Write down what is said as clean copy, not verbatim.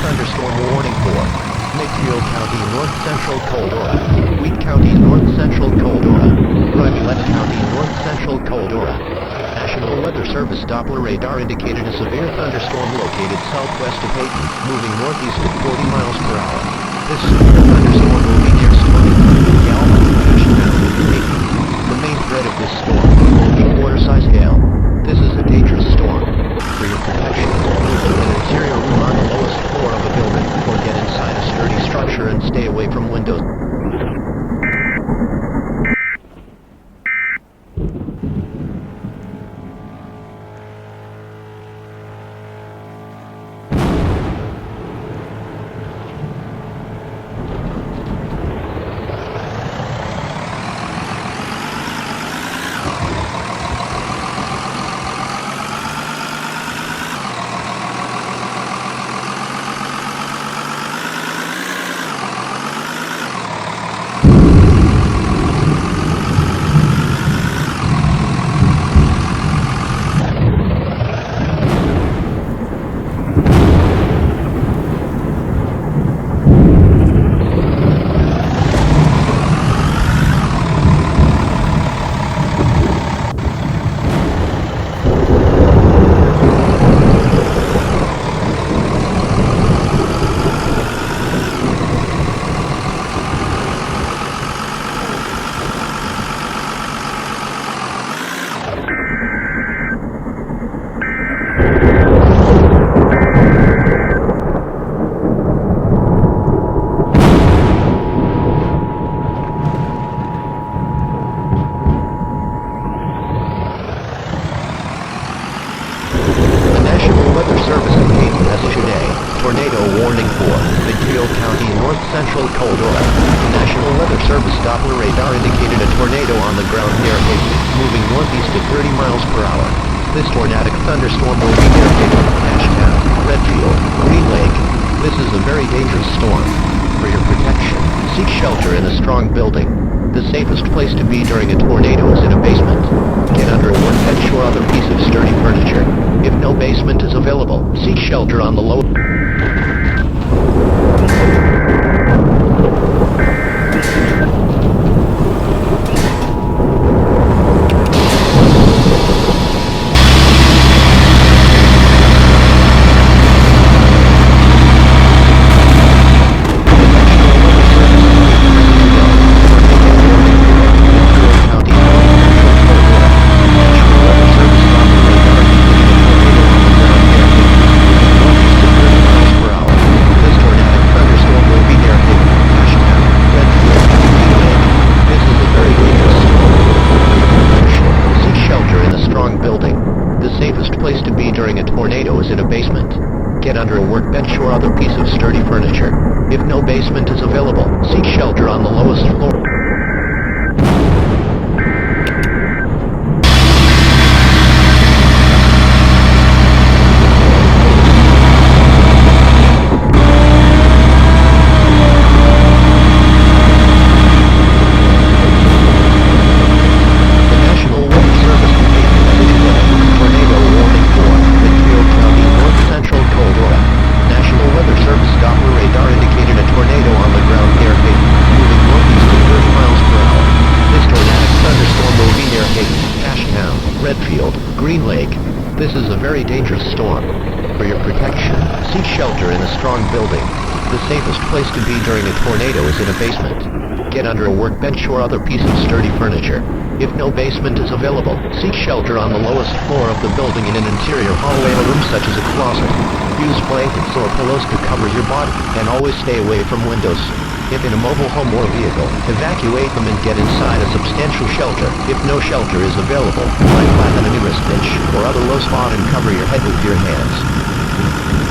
thunderstorm warning for Makefield County, North Central Coldora, Wheat County, North Central Coldora, Gwinnett County, North Central Coldora. National Weather Service Doppler radar indicated a severe thunderstorm located southwest of Hayton, moving northeast at 40 miles per hour. This severe thunderstorm will be near Stony Brook, Galvin, Ashtown, Hayton. The main threat of this storm will be quarter-size hail. This is a dangerous storm. For your protection, move to an interior room on the lowest floor of a building, or get inside a sturdy structure and stay away from windows. Tornado warning for Makefield County, North Central Coldora. National Weather Service Doppler radar indicated a tornado on the ground near Hayton, moving northeast at 30 miles per hour. This tornadic thunderstorm will be near Hayton, Ashtown, Redfield, Green Lake. This is a very dangerous storm. For your protection, seek shelter in a strong building. The safest place to be during a tornado is in a basement. Get under a workbench or other piece of sturdy furniture. If no basement is available, seek shelter on the low. During a tornado is in a basement. Get under a workbench or other piece of sturdy furniture. If no basement is available, seek shelter on the lowest floor. Redfield, Green Lake. This is a very dangerous storm. For your protection, seek shelter in a strong building. The safest place to be during a tornado is in a basement. Get under a workbench or other piece of sturdy furniture. If no basement is available, seek shelter on the lowest floor of the building in an interior hallway or room such as a closet. Use blankets or pillows to cover your body, and always stay away from windows. If in a mobile home or vehicle, evacuate them and get inside a substantial shelter. If no shelter is available, lie flat on a nearest bench or other low spot and cover your head with your hands.